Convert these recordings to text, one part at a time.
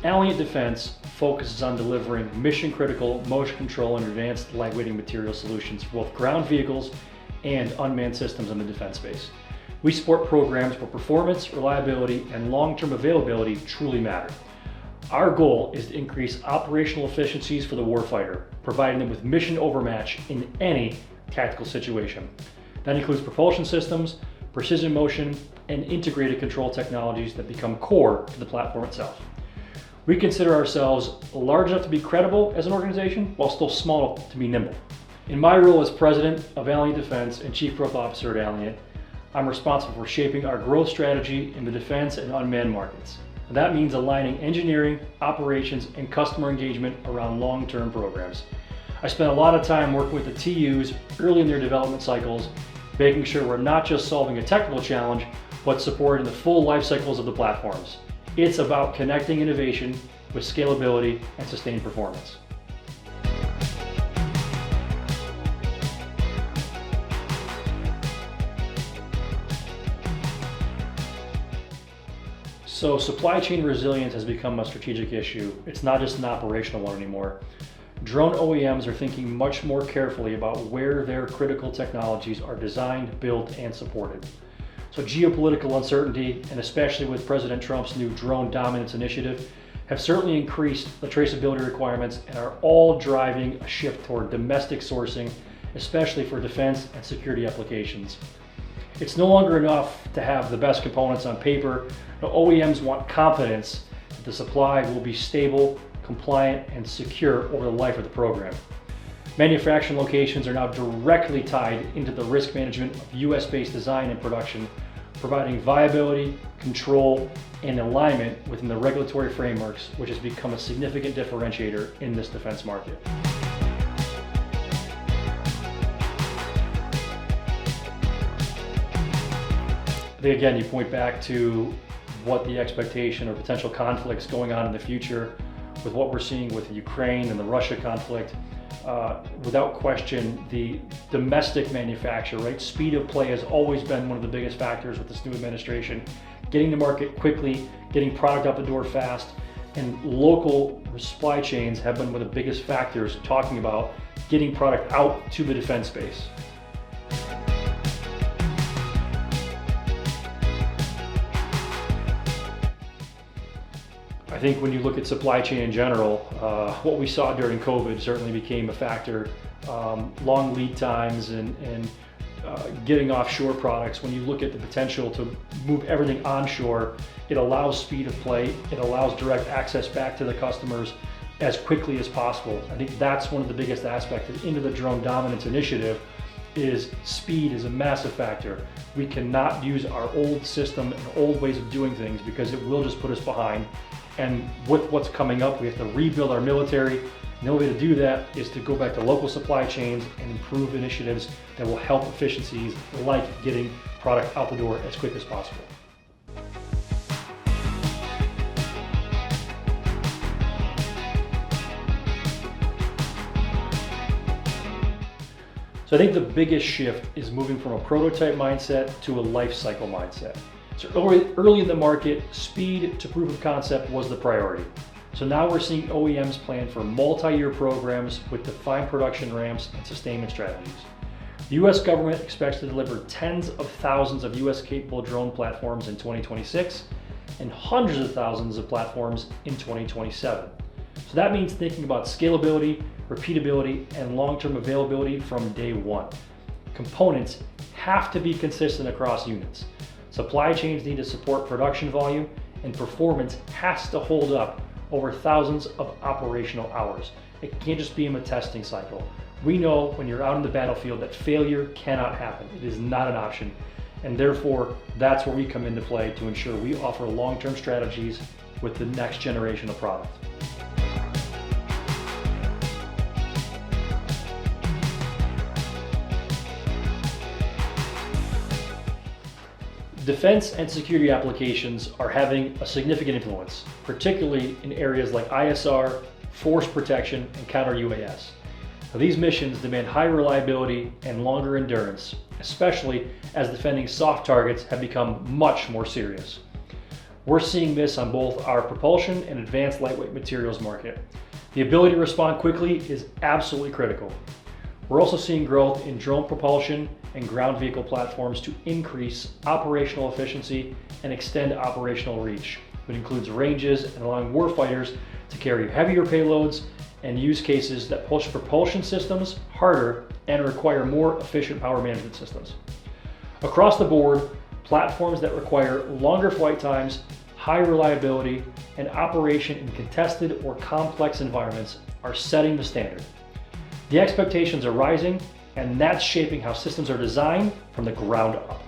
Allient Defense focuses on delivering mission-critical motion control and advanced lightweighting material solutions for both ground vehicles and unmanned systems in the defense space. We support programs where performance, reliability, and long-term availability truly matter. Our goal is to increase operational efficiencies for the warfighter, providing them with mission overmatch in any tactical situation. That includes propulsion systems, precision motion, and integrated control technologies that become core to the platform itself. We consider ourselves large enough to be credible as an organization, while still small enough to be nimble. In my role as President of Allient Defense and Chief Growth Officer at Allient, I'm responsible for shaping our growth strategy in the defense and unmanned markets. That means aligning engineering, operations, and customer engagement around long-term programs. I spent a lot of time working with the TUs early in their development cycles, making sure we're not just solving a technical challenge, but supporting the full life cycles of the platforms. It's about connecting innovation with scalability and sustained performance. So supply chain resilience has become a strategic issue. It's not just an operational one anymore. Drone OEMs are thinking much more carefully about where their critical technologies are designed, built, and supported. So geopolitical uncertainty, and especially with President Trump's new drone dominance initiative, have certainly increased the traceability requirements and are all driving a shift toward domestic sourcing, especially for defense and security applications. It's no longer enough to have the best components on paper. The OEMs want confidence that the supply will be stable, compliant, and secure over the life of the program. Manufacturing locations are now directly tied into the risk management of US-based design and production, providing viability, control, and alignment within the regulatory frameworks, which has become a significant differentiator in this defense market. I think again, you point back to what the expectation or potential conflicts going on in the future with what we're seeing with Ukraine and the Russia conflict. Without question, the domestic manufacture, right? Speed of play has always been one of the biggest factors with this new administration. Getting to market quickly, getting product out the door fast, and local supply chains have been one of the biggest factors talking about getting product out to the defense space. I think when you look at supply chain in general, what we saw during COVID certainly became a factor. Long lead times and getting offshore products. When you look at the potential to move everything onshore, it allows speed of play. It allows direct access back to the customers as quickly as possible. I think that's one of the biggest aspects into the drone dominance initiative. Is speed is a massive factor. We cannot use our old system and old ways of doing things because it will just put us behind. And with what's coming up, we have to rebuild our military. And the only way to do that is to go back to local supply chains and improve initiatives that will help efficiencies like getting product out the door as quick as possible. So I think the biggest shift is moving from a prototype mindset to a life cycle mindset. So early in the market, speed to proof of concept was the priority. So now we're seeing OEMs plan for multi-year programs with defined production ramps and sustainment strategies. The US government expects to deliver tens of thousands of US capable drone platforms in 2026 and hundreds of thousands of platforms in 2027. So that means thinking about scalability, repeatability, and long-term availability from day one. Components have to be consistent across units. Supply chains need to support production volume, and performance has to hold up over thousands of operational hours. It can't just be in a testing cycle. We know when you're out in the battlefield that failure cannot happen. It is not an option. And therefore, that's where we come into play to ensure we offer long-term strategies with the next generation of product. Defense and security applications are having a significant influence, particularly in areas like ISR, force protection, and counter-UAS. Now, these missions demand high reliability and longer endurance, especially as defending soft targets have become much more serious. We're seeing this on both our propulsion and advanced lightweight materials market. The ability to respond quickly is absolutely critical. We're also seeing growth in drone propulsion and ground vehicle platforms to increase operational efficiency and extend operational reach. It includes ranges and allowing warfighters to carry heavier payloads and use cases that push propulsion systems harder and require more efficient power management systems. Across the board, platforms that require longer flight times, high reliability, and operation in contested or complex environments are setting the standard. The expectations are rising, and that's shaping how systems are designed from the ground up.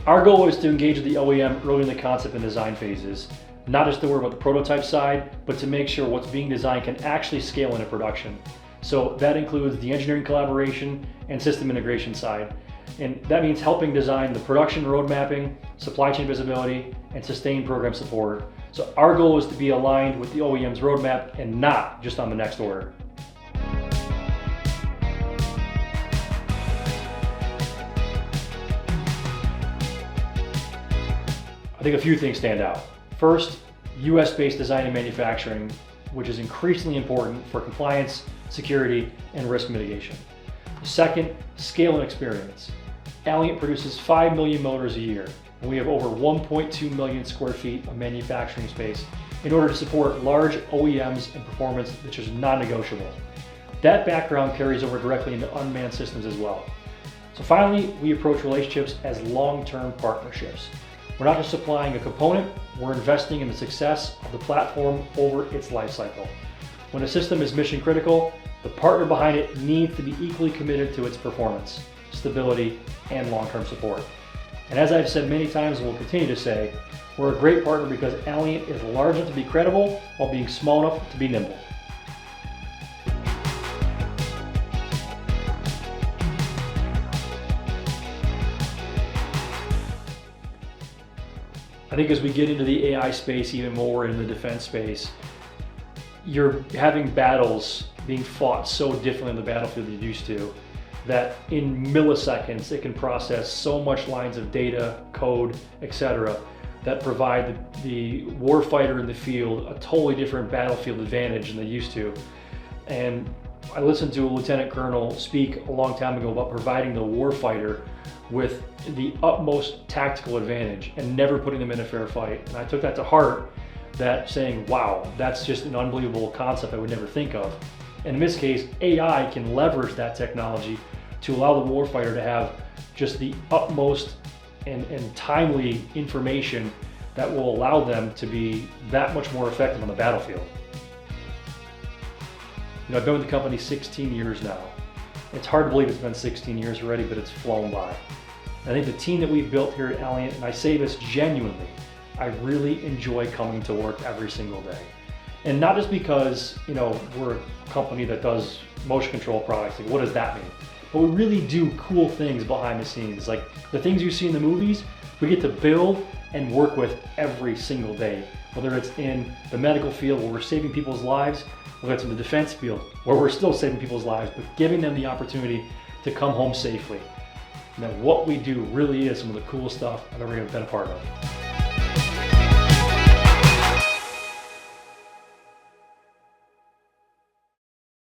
Our goal is to engage with the OEM early in the concept and design phases, not just to worry about the prototype side, but to make sure what's being designed can actually scale into production. So that includes the engineering collaboration and system integration side. And that means helping design the production road mapping, supply chain visibility, and sustained program support. So our goal is to be aligned with the OEM's roadmap and not just on the next order. I think a few things stand out. First, US-based design and manufacturing, which is increasingly important for compliance, security, and risk mitigation. Second, scale and experience. Allient produces 5 million motors a year, and we have over 1.2 million square feet of manufacturing space in order to support large OEMs and performance which is non-negotiable. That background carries over directly into unmanned systems as well. So finally, we approach relationships as long-term partnerships. We're not just supplying a component, we're investing in the success of the platform over its life cycle. When a system is mission critical, the partner behind it needs to be equally committed to its performance, stability, and long-term support. And as I've said many times and will continue to say, we're a great partner because Allient is large enough to be credible while being small enough to be nimble. I think as we get into the AI space even more in the defense space, you're having battles being fought so differently on the battlefield than you used to, that in milliseconds it can process so much lines of data, code, etc., that provide the warfighter in the field a totally different battlefield advantage than they used to. And I listened to a lieutenant colonel speak a long time ago about providing the warfighter with the utmost tactical advantage and never putting them in a fair fight. And I took that to heart, that saying, wow, that's just an unbelievable concept I would never think of. And in this case, AI can leverage that technology to allow the warfighter to have just the utmost and timely information that will allow them to be that much more effective on the battlefield. You know, I've been with the company 16 years now. It's hard to believe it's been 16 years already, but it's flown by. I think the team that we've built here at Allient, and I say this genuinely, I really enjoy coming to work every single day. And not just because, you know, we're a company that does motion control products, like what does that mean? But we really do cool things behind the scenes. Like the things you see in the movies, we get to build and work with every single day. Whether it's in the medical field where we're saving people's lives, whether it's in the defense field where we're still saving people's lives, but giving them the opportunity to come home safely. And that what we do really is some of the coolest stuff I've ever been a part of.